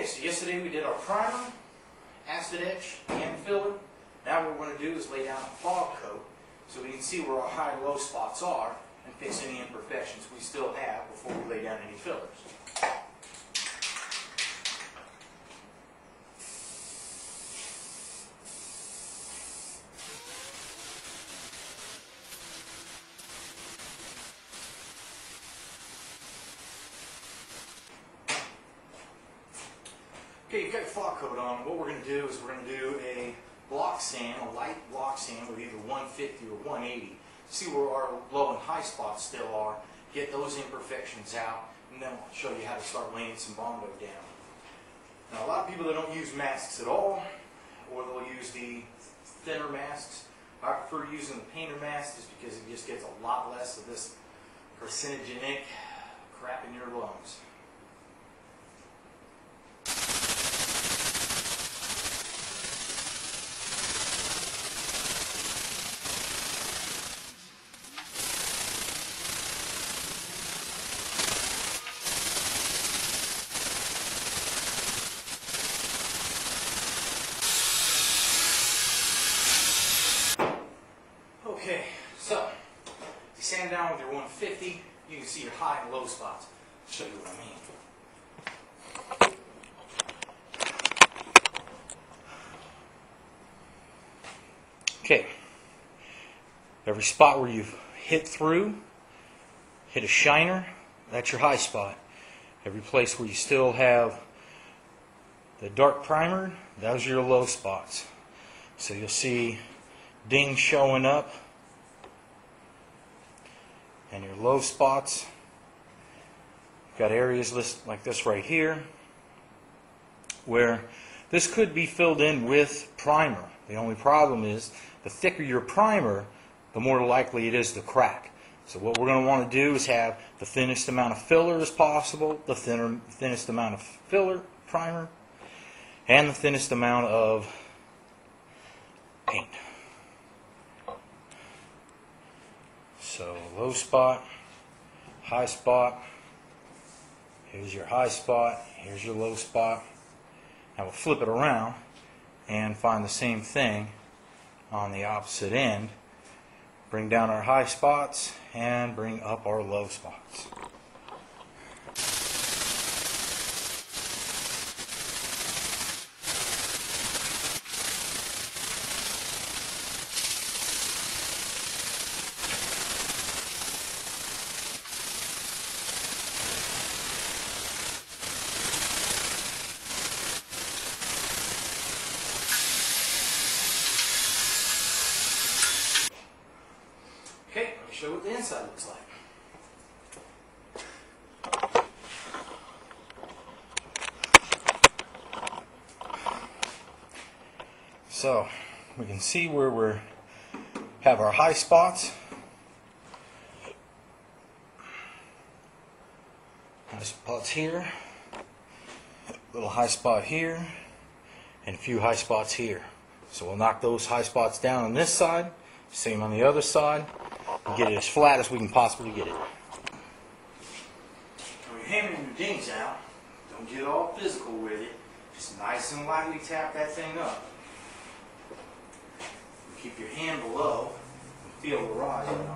Okay, so yesterday we did our primer, acid etch, and filler. Now what we're going to do is lay down a fog coat so we can see where our high and low spots are and fix any imperfections we still have before we lay down any fillers. Okay, you've got your fog coat on. What we're going to do is we're going to do a block sand, a light block sand with either 150 or 180. See where our low and high spots still are, get those imperfections out, and then I'll show you how to start laying some Bondo down. Now, a lot of people that don't use masks at all, or they'll use the thinner masks. I prefer using the painter mask just because it just gets a lot less of this carcinogenic crap in your lungs. Okay, so you sand down with your 150, you can see your high and low spots. I'll show you what I mean. Okay, every spot where you've hit through, hit a shiner, that's your high spot. Every place where you still have the dark primer, those are your low spots. So you'll see dings showing up. And your low spots, you've got areas like this right here where this could be filled in with primer. The only problem is the thicker your primer, the more likely it is to crack. So what we're going to want to do is have the thinnest amount of filler as possible, the thinnest amount of filler primer, and the thinnest amount of paint. So low spot, high spot, here's your high spot, here's your low spot. Now we'll flip it around and find the same thing on the opposite end. Bring down our high spots and bring up our low spots. Okay, let me show you what the inside looks like. So we can see where we have our high spots. High spots here, little high spot here, and a few high spots here. So we'll knock those high spots down on this side, same on the other side. Get it as flat as we can possibly get it. When you're hammering your dings out, don't get all physical with it. Just nice and lightly tap that thing up. Keep your hand below and feel the rise on it.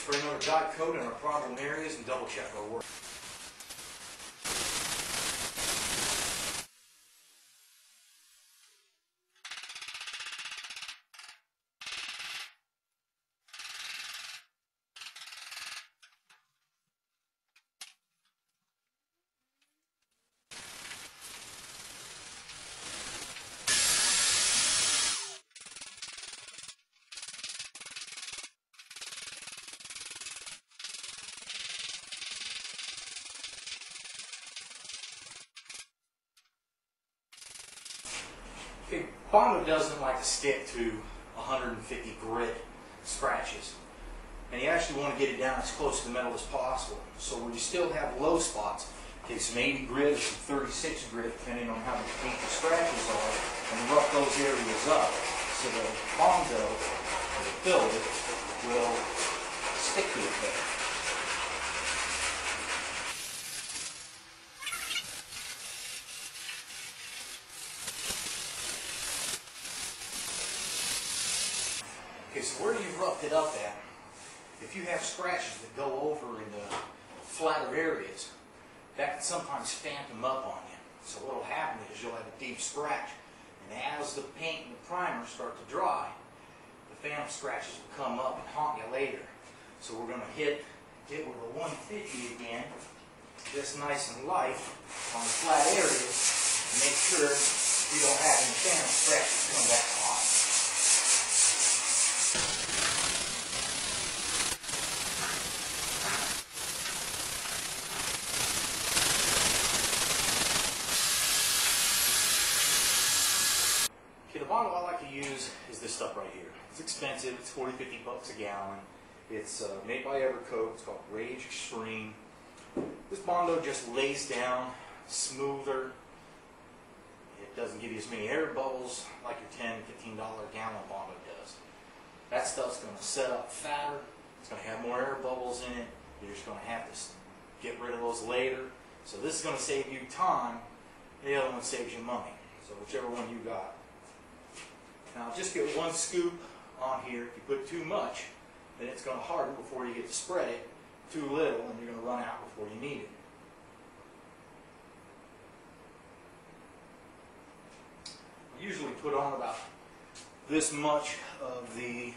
Spray another dot coat in our problem areas and double check our work. Okay, Bondo doesn't like to stick to 150 grit scratches. and you actually want to get it down as close to the metal as possible. So where you still have low spots, take some 80 grit or some 36 grit, depending on how deep the scratches are, and rough those areas up so the Bondo, or the filler, will stick to it better. Okay, so where you've roughed it up at, if you have scratches that go over in the flatter areas, that can sometimes phantom up on you. So what will happen is you'll have a deep scratch, and as the paint and the primer start to dry, the phantom scratches will come up and haunt you later. So we're going to hit it with a 150 again, just nice and light on the flat areas, to make sure we don't have any phantom scratches come back on. The bottle I like to use is this stuff right here. It's expensive. It's 40, 50 bucks a gallon. It's made by Evercoat. It's called Rage Extreme. This Bondo just lays down smoother. It doesn't give you as many air bubbles like your $10, $15 a gallon Bondo does. That stuff's going to set up fatter. It's going to have more air bubbles in it. You're just going to have to get rid of those later. So this is going to save you time. The other one saves you money. So whichever one you got. Now just get one scoop on here. If you put too much, then it's going to harden before you get to spread it. Too little, and you're going to run out before you need it. I usually put on about this much of the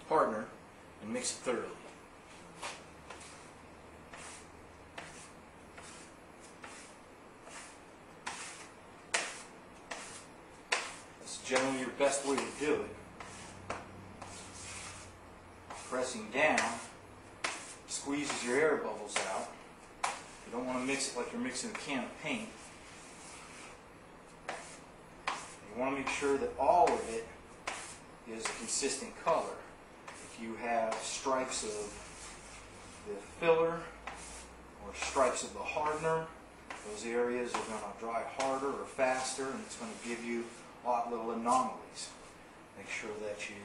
hardener and mix it thoroughly. Generally your best way to do it. Pressing down squeezes your air bubbles out. You don't want to mix it like you're mixing a can of paint. You want to make sure that all of it is a consistent color. If you have stripes of the filler or stripes of the hardener, those areas are going to dry harder or faster, and it's going to give you odd little anomalies. Make sure that you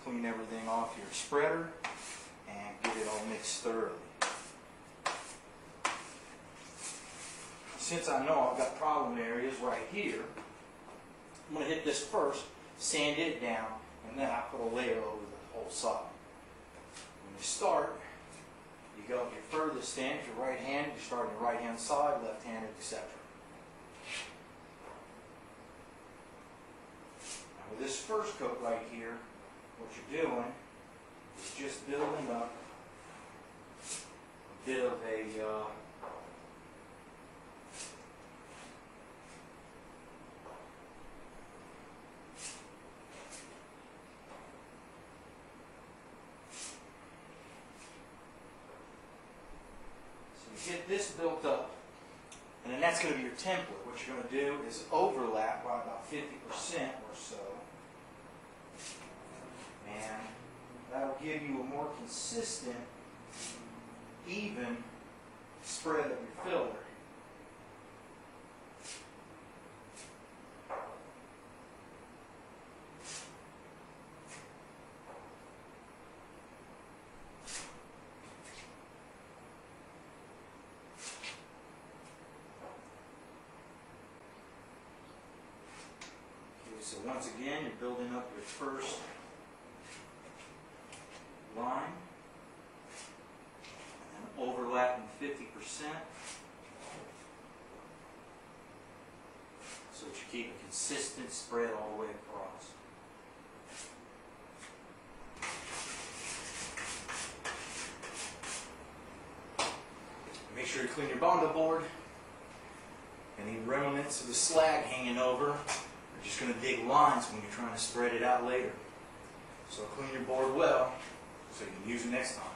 clean everything off your spreader and get it all mixed thoroughly. Since I know I've got problem areas right here, I'm going to hit this first, sand it down, and then I put a layer over the whole side. When you start, you go your furthest end. If you're right-handed, you start on your right-hand side, left-handed, etc. With this first coat right here, what you're doing is just building up a bit of a so you get this built up, and then that's going to be your template. What you're going to do is overlap by about 50% or so. And that'll give you a more consistent, even spread of your filler. Okay, so once again, you're building up your first line and overlapping 50% so that you keep a consistent spread all the way across. Make sure you clean your Bondo board. Any remnants of the slag hanging over are just going to dig lines when you're trying to spread it out later. So clean your board well so you can use it next time.